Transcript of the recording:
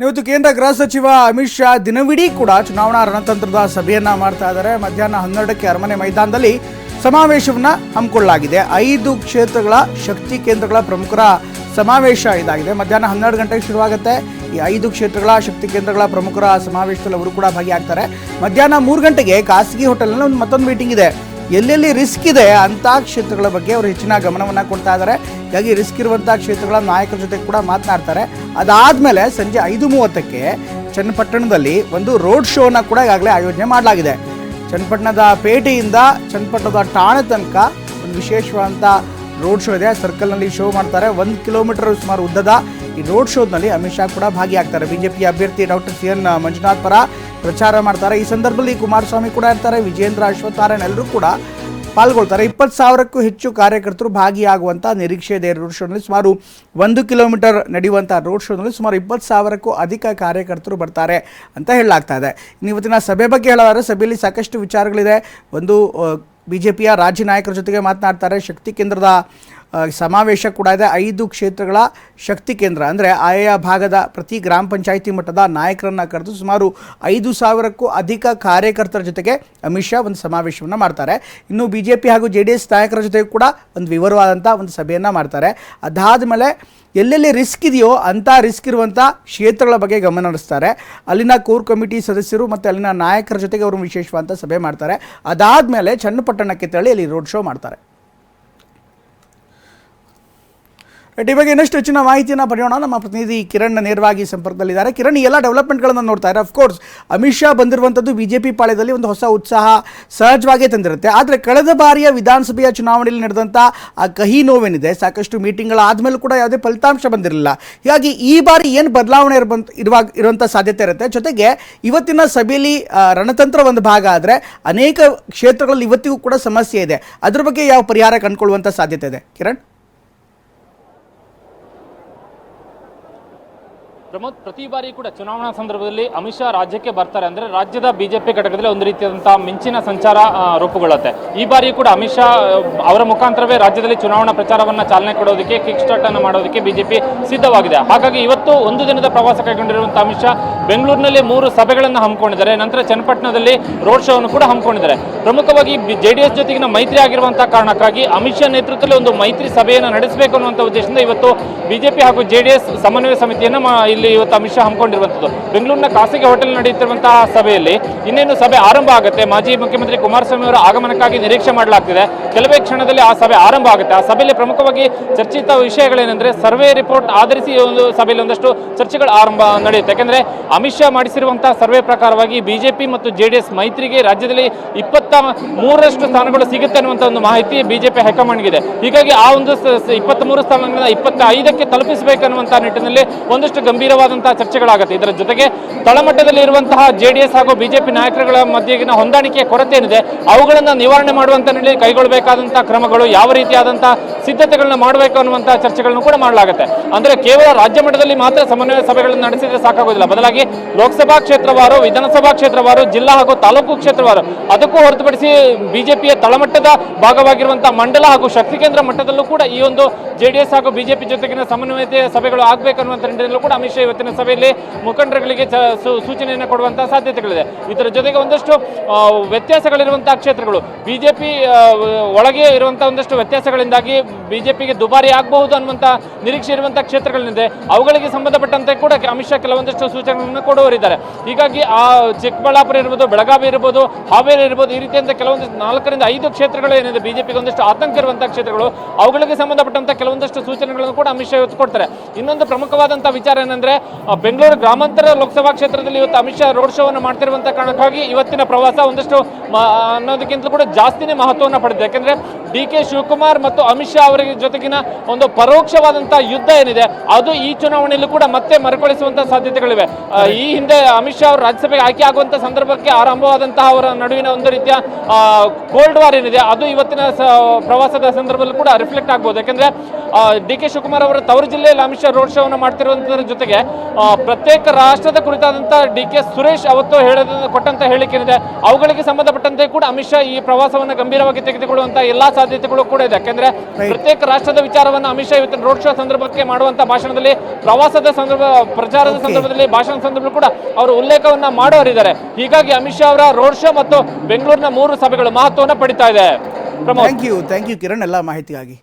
ಇವತ್ತು ಕೇಂದ್ರ ಗೃಹ ಸಚಿವ ಅಮಿತ್ ಶಾ ದಿನವಿಡೀ ಕೂಡ ಚುನಾವಣಾ ರಣತಂತ್ರದ ಸಭೆಯನ್ನ ಮಾಡ್ತಾ ಇದ್ದಾರೆ. ಮಧ್ಯಾಹ್ನ 12ಕ್ಕೆ ಅರಮನೆ ಮೈದಾನದಲ್ಲಿ ಸಮಾವೇಶವನ್ನ ಹಮ್ಮಿಕೊಳ್ಳಲಾಗಿದೆ. 5 ಕ್ಷೇತ್ರಗಳ ಶಕ್ತಿ ಕೇಂದ್ರಗಳ ಪ್ರಮುಖರ ಸಮಾವೇಶ ಇದಾಗಿದೆ. ಮಧ್ಯಾಹ್ನ 12 ಗಂಟೆಗೆ ಶುರುವಾಗುತ್ತೆ. ಈ 5 ಕ್ಷೇತ್ರಗಳ ಶಕ್ತಿ ಕೇಂದ್ರಗಳ ಪ್ರಮುಖರ ಸಮಾವೇಶದಲ್ಲಿ ಅವರು ಕೂಡ ಭಾಗಿಯಾಗ್ತಾರೆ. ಮಧ್ಯಾಹ್ನ 3 ಗಂಟೆಗೆ ಖಾಸಗಿ ಹೋಟೆಲ್ನಲ್ಲಿ ಮತ್ತೊಂದು ಮೀಟಿಂಗ್ ಇದೆ. ಎಲ್ಲೆಲ್ಲಿ ರಿಸ್ಕ್ ಇದೆ ಅಂಥ ಕ್ಷೇತ್ರಗಳ ಬಗ್ಗೆ ಅವರು ಹೆಚ್ಚಿನ ಗಮನವನ್ನು ಕೊಡ್ತಾ ಇದ್ದಾರೆ. ಹೀಗಾಗಿ ರಿಸ್ಕ್ ಇರುವಂಥ ಕ್ಷೇತ್ರಗಳ ನಾಯಕರ ಜೊತೆ ಕೂಡ ಮಾತನಾಡ್ತಾರೆ. ಅದಾದಮೇಲೆ ಸಂಜೆ 5:30ಕ್ಕೆ ಚನ್ನಪಟ್ಟಣದಲ್ಲಿ ಒಂದು ರೋಡ್ ಶೋನ ಕೂಡ ಈಗಾಗಲೇ ಆಯೋಜನೆ ಮಾಡಲಾಗಿದೆ. ಚನ್ನಪಟ್ಟಣದ ಪೇಟೆಯಿಂದ ಚನ್ನಪಟ್ಟಣದ ಠಾಣೆ ತನಕ ಒಂದು ವಿಶೇಷವಾದಂಥ ರೋಡ್ ಶೋ ಇದೆ. ಸರ್ಕಲ್ನಲ್ಲಿ ಶೋ ಮಾಡ್ತಾರೆ. 1 ಕಿಲೋಮೀಟರ್ ಸುಮಾರು ಉದ್ದದ ಈ ರೋಡ್ ಶೋನಲ್ಲಿ ಅಮಿತ್ ಶಾ ಕೂಡ ಭಾಗಿಯಾಗ್ತಾರೆ. ಬಿಜೆಪಿ ಅಭ್ಯರ್ಥಿ ಡಾಕ್ಟರ್ CN ಮಂಜುನಾಥ್ ಪರ ಪ್ರಚಾರ ಮಾಡ್ತಾರೆ. ಈ ಸಂದರ್ಭದಲ್ಲಿ ಕುಮಾರಸ್ವಾಮಿ ಕೂಡ ಇರ್ತಾರೆ. ವಿಜೇಂದ್ರ ಅಶ್ವತ್ಥನಾರಾಯಣ ಎಲ್ಲರೂ ಕೂಡ ಪಾಲ್ಗೊಳ್ತಾರೆ. 20,000ಕ್ಕೂ ಹೆಚ್ಚು ಕಾರ್ಯಕರ್ತರು ಭಾಗಿಯಾಗುವಂಥ ನಿರೀಕ್ಷೆ ಇದೆ. ರೋಡ್ ಶೋನಲ್ಲಿ ಸುಮಾರು 1 ಕಿಲೋಮೀಟರ್ ನಡೆಯುವಂಥ ರೋಡ್ ಶೋನಲ್ಲಿ ಸುಮಾರು 20,000ಕ್ಕೂ ಅಧಿಕ ಕಾರ್ಯಕರ್ತರು ಬರ್ತಾರೆ ಅಂತ ಹೇಳಲಾಗ್ತಾ ಇದೆ. ಇವತ್ತಿನ ಸಭೆ ಬಗ್ಗೆ ಹೇಳೋದಾದ್ರೆ ಸಭೆಯಲ್ಲಿ ಸಾಕಷ್ಟು ವಿಚಾರಗಳಿದೆ. ಒಂದು ಬಿಜೆಪಿಯ ರಾಜ್ಯ ನಾಯಕರ ಜೊತೆಗೆ ಮಾತನಾಡ್ತಾರೆ. ಶಕ್ತಿ ಕೇಂದ್ರದ ಸಮಾವೇಶ ಕೂಡ ಇದೆ. 5 ಕ್ಷೇತ್ರಗಳ ಶಕ್ತಿ ಕೇಂದ್ರ ಅಂದರೆ ಆಯಾ ಭಾಗದ ಪ್ರತಿ ಗ್ರಾಮ ಪಂಚಾಯಿತಿ ಮಟ್ಟದ ನಾಯಕರನ್ನು ಕರೆದು ಸುಮಾರು 5,000ಕ್ಕೂ ಅಧಿಕ ಕಾರ್ಯಕರ್ತರ ಜೊತೆಗೆ ಅಮಿತ್ ಶಾ ಒಂದು ಸಮಾವೇಶವನ್ನು ಮಾಡ್ತಾರೆ. ಇನ್ನು ಬಿಜೆಪಿ ಹಾಗೂ JDS ನಾಯಕರ ಜೊತೆಗೆ ಕೂಡ ಒಂದು ವಿವರವಾದಂಥ ಒಂದು ಸಭೆಯನ್ನು ಮಾಡ್ತಾರೆ. ಅದಾದ ಮೇಲೆ ಎಲ್ಲೆಲ್ಲಿ ರಿಸ್ಕ್ ಇದೆಯೋ ಅಂಥ ರಿಸ್ಕ್ ಇರುವಂಥ ಕ್ಷೇತ್ರಗಳ ಬಗ್ಗೆ ಗಮನ ಹರಿಸ್ತಾರೆ. ಅಲ್ಲಿನ ಕೋರ್ ಕಮಿಟಿ ಸದಸ್ಯರು ಮತ್ತು ಅಲ್ಲಿನ ನಾಯಕರ ಜೊತೆಗೆ ಅವರು ವಿಶೇಷವಾದಂಥ ಸಭೆ ಮಾಡ್ತಾರೆ. ಅದಾದಮೇಲೆ ಚನ್ನಪಟ್ಟಣಕ್ಕೆ ತೆರಳಿ ಅಲ್ಲಿ ರೋಡ್ ಶೋ ಮಾಡ್ತಾರೆ. ಈ ಬಗ್ಗೆ ಇನ್ನಷ್ಟು ಹೆಚ್ಚಿನ ಮಾಹಿತಿಯನ್ನು ಪಡೆಯೋಣ. ನಮ್ಮ ಪ್ರತಿನಿಧಿ ಕಿರಣ್ ನೇರವಾಗಿ ಸಂಪರ್ಕದಲ್ಲಿದ್ದಾರೆ. ಕಿರಣ್, ಈ ಎಲ್ಲ ಡೆವಲಪ್ಮೆಂಟ್ಗಳನ್ನು ನೋಡ್ತಾ ಇದ್ದಾರೆ. ಅಫ್ಕೋರ್ಸ್ ಅಮಿತ್ ಶಾ ಬಂದಿರುವಂಥದ್ದು ಬಿಜೆಪಿ ಪಾಳ್ಯದಲ್ಲಿ ಒಂದು ಹೊಸ ಉತ್ಸಾಹ ಸಹಜವಾಗೇ ತಂದಿರುತ್ತೆ. ಆದರೆ ಕಳೆದ ಬಾರಿಯ ವಿಧಾನಸಭೆಯ ಚುನಾವಣೆಯಲ್ಲಿ ನಡೆದಂಥ ಆ ಕಹಿ ನೋವೇನಿದೆ, ಸಾಕಷ್ಟು ಮೀಟಿಂಗ್ಗಳ ಆದಮೇಲೂ ಕೂಡ ಯಾವುದೇ ಫಲಿತಾಂಶ ಬಂದಿರಲಿಲ್ಲ. ಹೀಗಾಗಿ ಈ ಬಾರಿ ಏನು ಬದಲಾವಣೆ ಇರುವಂಥ ಸಾಧ್ಯತೆ ಇರುತ್ತೆ. ಜೊತೆಗೆ ಇವತ್ತಿನ ಸಭೆಯಲ್ಲಿ ರಣತಂತ್ರ ಒಂದು ಭಾಗ ಆದರೆ ಅನೇಕ ಕ್ಷೇತ್ರಗಳಲ್ಲಿ ಇವತ್ತಿಗೂ ಕೂಡ ಸಮಸ್ಯೆ ಇದೆ. ಅದ್ರ ಬಗ್ಗೆ ಯಾವ ಪರಿಹಾರ ಕಂಡುಕೊಳ್ಳುವಂಥ ಸಾಧ್ಯತೆ ಇದೆ ಕಿರಣ್? ಪ್ರಮೋದ್, ಪ್ರತಿ ಬಾರಿ ಕೂಡ ಚುನಾವಣಾ ಸಂದರ್ಭದಲ್ಲಿ ಅಮಿತ್ ಶಾ ರಾಜ್ಯಕ್ಕೆ ಬರ್ತಾರೆ ಅಂದರೆ ರಾಜ್ಯದ ಬಿಜೆಪಿ ಘಟಕದಲ್ಲಿ ಒಂದು ರೀತಿಯಾದಂತಹ ಮಿಂಚಿನ ಸಂಚಾರ ರೂಪುಗೊಳ್ಳುತ್ತೆ. ಈ ಬಾರಿ ಕೂಡ ಅಮಿತ್ ಶಾ ಅವರ ಮುಖಾಂತರವೇ ರಾಜ್ಯದಲ್ಲಿ ಚುನಾವಣಾ ಪ್ರಚಾರವನ್ನು ಚಾಲನೆ ಕೊಡೋದಕ್ಕೆ, ಕಿಕ್ ಸ್ಟಾರ್ಟ್ ಅನ್ನು ಮಾಡೋದಕ್ಕೆ ಬಿಜೆಪಿ ಸಿದ್ಧವಾಗಿದೆ. ಹಾಗಾಗಿ ಇವತ್ತು ಒಂದು ದಿನದ ಪ್ರವಾಸ ಕೈಗೊಂಡಿರುವಂತಹ ಅಮಿತ್ ಶಾ ಬೆಂಗಳೂರಿನಲ್ಲಿ 3 ಸಭೆಗಳನ್ನು ಹಮ್ಮಿಕೊಂಡಿದ್ದಾರೆ. ನಂತರ ಚನ್ನಪಟ್ಟಣದಲ್ಲಿ ರೋಡ್ ಶೋ ಅನ್ನು ಕೂಡ ಹಮ್ಮಿಕೊಂಡಿದ್ದಾರೆ. ಪ್ರಮುಖವಾಗಿ JDS ಜೊತೆಗಿನ ಮೈತ್ರಿ ಆಗಿರುವಂತಹ ಕಾರಣಕ್ಕಾಗಿ ಅಮಿತ್ ಶಾ ನೇತೃತ್ವದಲ್ಲಿ ಒಂದು ಮೈತ್ರಿ ಸಭೆಯನ್ನು ನಡೆಸಬೇಕು ಅನ್ನುವಂಥ ಉದ್ದೇಶದಿಂದ ಇವತ್ತು ಬಿಜೆಪಿ ಹಾಗೂ JDS ಸಮನ್ವಯ ಸಮಿತಿಯನ್ನು ಇಲ್ಲಿ ಇವತ್ತು ಅಮಿತ್ ಶಾ ಹಮ್ಮಿಕೊಂಡಿರುವಂಥದ್ದು. ಬೆಂಗಳೂರಿನ ಖಾಸಗಿ ಹೋಟೆಲ್ ನಡೆಯುತ್ತಿರುವಂತಹ ಸಭೆಯಲ್ಲಿ ಇನ್ನೇನು ಸಭೆ ಆರಂಭ ಆಗುತ್ತೆ. ಮಾಜಿ ಮುಖ್ಯಮಂತ್ರಿ ಕುಮಾರಸ್ವಾಮಿ ಅವರ ಆಗಮನಕ್ಕಾಗಿ ನಿರೀಕ್ಷೆ ಮಾಡಲಾಗ್ತಿದೆ. ಕೆಲವೇ ಕ್ಷಣದಲ್ಲಿ ಆ ಸಭೆ ಆರಂಭ ಆಗುತ್ತೆ. ಆ ಸಭೆಯಲ್ಲಿ ಪ್ರಮುಖವಾಗಿ ಚರ್ಚಿತ ವಿಷಯಗಳೇನೆಂದರೆ ಸರ್ವೆ ರಿಪೋರ್ಟ್ ಆಧರಿಸಿ ಒಂದು ಸಭೆಯಲ್ಲಿ ಒಂದಷ್ಟು ಚರ್ಚೆಗಳು ಆರಂಭ ನಡೆಯುತ್ತೆ. ಯಾಕೆಂದರೆ ಅಮಿತ್ ಶಾ ಮಾಡಿಸಿರುವಂತಹ ಸರ್ವೆ ಪ್ರಕಾರವಾಗಿ ಬಿಜೆಪಿ ಮತ್ತು JDS ಮೈತ್ರಿಗೆ ರಾಜ್ಯದಲ್ಲಿ 23ರಷ್ಟು ಸ್ಥಾನಗಳು ಸಿಗುತ್ತೆ ಅನ್ನುವಂಥ ಒಂದು ಮಾಹಿತಿ ಬಿಜೆಪಿ ಹೈಕಮಾಂಡ್ಗಿದೆ. ಹೀಗಾಗಿ ಆ ಒಂದು 23 ಸ್ಥಾನಗಳನ್ನ 25ಕ್ಕೆ ತಲುಪಿಸಬೇಕನ್ನುವಂಥ ನಿಟ್ಟಿನಲ್ಲಿ ಒಂದಷ್ಟು ಗಂಭೀರವಾದಂತಹ ಚರ್ಚೆಗಳಾಗುತ್ತೆ. ಇದರ ಜೊತೆಗೆ ತಳಮಟ್ಟದಲ್ಲಿ ಇರುವಂತಹ JDS ಹಾಗೂ ಬಿಜೆಪಿ ನಾಯಕರುಗಳ ಮಧ್ಯೆಗಿನ ಹೊಂದಾಣಿಕೆಯ ಕೊರತೆ ಏನಿದೆ ಅವುಗಳನ್ನು ನಿವಾರಣೆ ಮಾಡುವಂತ ನಿಟ್ಟಿನಲ್ಲಿ ಕೈಗೊಳ್ಳಬೇಕಾದಂತಹ ಕ್ರಮಗಳು, ಯಾವ ರೀತಿಯಾದಂತಹ ಸಿದ್ಧತೆಗಳನ್ನ ಮಾಡಬೇಕು ಅನ್ನುವಂತಹ ಚರ್ಚೆಗಳನ್ನು ಕೂಡ ಮಾಡಲಾಗುತ್ತೆ. ಅಂದ್ರೆ ಕೇವಲ ರಾಜ್ಯ ಮಟ್ಟದಲ್ಲಿ ಮಾತ್ರ ಸಮನ್ವಯ ಸಭೆಗಳನ್ನು ನಡೆಸಿದ್ರೆ ಸಾಕಾಗೋದಿಲ್ಲ. ಬದಲಾಗಿ ಲೋಕಸಭಾ ಕ್ಷೇತ್ರವಾರು, ವಿಧಾನಸಭಾ ಕ್ಷೇತ್ರವಾರು, ಜಿಲ್ಲಾ ಹಾಗೂ ತಾಲೂಕು ಕ್ಷೇತ್ರವಾರು, ಅದಕ್ಕೂ ಹೊರತುಪಡಿಸಿ ಬಿಜೆಪಿಯ ತಳಮಟ್ಟದ ಭಾಗವಾಗಿರುವಂತಹ ಮಂಡಲ ಹಾಗೂ ಶಕ್ತಿ ಕೇಂದ್ರ ಮಟ್ಟದಲ್ಲೂ ಕೂಡ ಈ ಒಂದು JDS ಹಾಗೂ ಬಿಜೆಪಿ ಜೊತೆಗಿನ ಸಮನ್ವಯತೆ ಸಭೆಗಳು ಆಗಬೇಕನ್ನುವಂಥ ನಿಟ್ಟಿನಲ್ಲೂ ಕೂಡ ಅಮಿತ್ ಶಾ ಇವತ್ತಿನ ಸಭೆಯಲ್ಲಿ ಮುಖಂಡರುಗಳಿಗೆ ಸೂಚನೆಯನ್ನು ಕೊಡುವಂತಹ ಸಾಧ್ಯತೆಗಳಿದೆ. ಇದರ ಜೊತೆಗೆ ಒಂದಷ್ಟು ವ್ಯತ್ಯಾಸಗಳಿರುವಂತಹ ಕ್ಷೇತ್ರಗಳು, ಬಿಜೆಪಿ ಒಳಗೆ ಇರುವಂತಹ ಒಂದಷ್ಟು ವ್ಯತ್ಯಾಸಗಳಿಂದಾಗಿ ಬಿಜೆಪಿಗೆ ದುಬಾರಿ ಆಗಬಹುದು ಅನ್ನುವಂಥ ನಿರೀಕ್ಷೆ ಇರುವಂತಹ ಕ್ಷೇತ್ರಗಳೇನಿದೆ ಅವುಗಳಿಗೆ ಸಂಬಂಧಪಟ್ಟಂತೆ ಕೂಡ ಅಮಿತ್ ಶಾ ಕೆಲವೊಂದಷ್ಟು ಸೂಚನೆಗಳನ್ನು ಕೊಡುವರಿದ್ದಾರೆ. ಹೀಗಾಗಿ ಆ ಚಿಕ್ಕಬಳ್ಳಾಪುರ ಇರ್ಬೋದು, ಬೆಳಗಾವಿ ಇರ್ಬೋದು, ಹಾವೇರಿ ಇರ್ಬೋದು, ಈ ರೀತಿಯಂತ ಕೆಲವೊಂದು 4 ರಿಂದ 5 ಕ್ಷೇತ್ರಗಳು ಏನಿದೆ ಬಿಜೆಪಿಗೆ ಒಂದಷ್ಟು ಆತಂಕ ಇರುವಂತಹ ಕ್ಷೇತ್ರಗಳು, ಅವುಗಳಿಗೆ ಸಂಬಂಧಪಟ್ಟಂತ ಕೆಲವೊಂದಷ್ಟು ಸೂಚನೆಗಳನ್ನು ಕೂಡ ಅಮಿತ್ ಶಾ ಇವತ್ತು ಕೊಡ್ತಾರೆ. ಇನ್ನೊಂದು ಪ್ರಮುಖವಾದಂತಹ ವಿಚಾರ ಏನಂದ್ರೆ ಬೆಂಗಳೂರು ಗ್ರಾಮಾಂತರ ಲೋಕಸಭಾ ಕ್ಷೇತ್ರದಲ್ಲಿ ಇವತ್ತು ಅಮಿತ್ ಶಾ ರೋಡ್ ಶೋ ಅನ್ನು ಮಾಡ್ತಿರುವಂತಹ ಕಾರಣಕ್ಕಾಗಿ ಇವತ್ತಿನ ಪ್ರವಾಸ ಒಂದಷ್ಟು ಅನ್ನೋದಕ್ಕಿಂತ ಕೂಡ ಜಾಸ್ತಿನೇ ಮಹತ್ವವನ್ನು ಪಡೆದಿದೆ. ಯಾಕಂದ್ರೆ DK ಶಿವಕುಮಾರ್ ಮತ್ತು ಅಮಿತ್ ಶಾ ಅವರಿಗೆ ಜೊತೆಗಿನ ಒಂದು ಪರೋಕ್ಷವಾದಂತಹ ಯುದ್ಧ ಏನಿದೆ ಅದು ಈ ಚುನಾವಣೆಯಲ್ಲೂ ಕೂಡ ಮತ್ತೆ ಮರುಕಳಿಸುವಂತಹ ಸಾಧ್ಯತೆಗಳಿವೆ. ಈ ಹಿಂದೆ ಅಮಿತ್ ಶಾ ಅವರು ರಾಜ್ಯಸಭೆಗೆ ಆಯ್ಕೆ ಆಗುವಂತಹ ಸಂದರ್ಭಕ್ಕೆ ಆರಂಭವಾದಂತಹ ಅವರ ನಡುವಿನ ಒಂದು ರೀತಿಯ ಕೋಲ್ಡ್ ವಾರ್ ಏನಿದೆ ಅದು ಇವತ್ತಿನ ಪ್ರವಾಸದ ಸಂದರ್ಭದಲ್ಲೂ ಕೂಡ ರಿಫ್ಲೆಕ್ಟ್ ಆಗ್ಬೋದು. ಯಾಕಂದ್ರೆ DK ಶಿವಕುಮಾರ್ ಅವರ ತವರು ಜಿಲ್ಲೆಯಲ್ಲಿ ಅಮಿತ್ ಶಾ ರೋಡ್ ಶೋ ಅನ್ನು ಮಾಡ್ತಿರುವಂತದ್ರ ಜೊತೆಗೆ ಪ್ರತ್ಯೇಕ ರಾಷ್ಟ್ರದ ಕುರಿತಾದಂತಹ DK ಸುರೇಶ್ ಅವತ್ತು ಕೊಟ್ಟಂತ ಹೇಳಿಕೆ ಏನಿದೆ ಅವುಗಳಿಗೆ ಸಂಬಂಧಪಟ್ಟಂತೆ ಕೂಡ ಅಮಿತ್ ಶಾ ಈ ಪ್ರವಾಸವನ್ನು ಗಂಭೀರವಾಗಿ ತೆಗೆದುಕೊಳ್ಳುವಂತಹ ಎಲ್ಲಾ ಸಾಧ್ಯತೆಗಳು ಕೂಡ ಇದೆ. ಯಾಕೆಂದ್ರೆ ಪ್ರತ್ಯೇಕ ರಾಷ್ಟ್ರದ ವಿಚಾರವನ್ನು ಅಮಿತ್ ಶಾ ಇವತ್ತಿನ ರೋಡ್ ಶೋ ಸಂದರ್ಭಕ್ಕೆ ಮಾಡುವಂತ ಭಾಷಣದಲ್ಲಿ, ಪ್ರವಾಸದ ಪ್ರಚಾರದ ಸಂದರ್ಭದಲ್ಲಿ, ಭಾಷಣದ ಸಂದರ್ಭದಲ್ಲಿ ಕೂಡ ಅವರು ಉಲ್ಲೇಖವನ್ನ ಮಾಡೋರಿದ್ದಾರೆ. ಹೀಗಾಗಿ ಅಮಿತ್ ಶಾ ಅವರ ರೋಡ್ ಶೋ ಮತ್ತು ಬೆಂಗಳೂರಿನ 3 ಸಭೆಗಳು ಮಹತ್ವವನ್ನು ಪಡಿತಾ ಇದೆ. ಥ್ಯಾಂಕ್ ಯು ಕಿರಣ್ ಎಲ್ಲ ಮಾಹಿತಿಗಾಗಿ.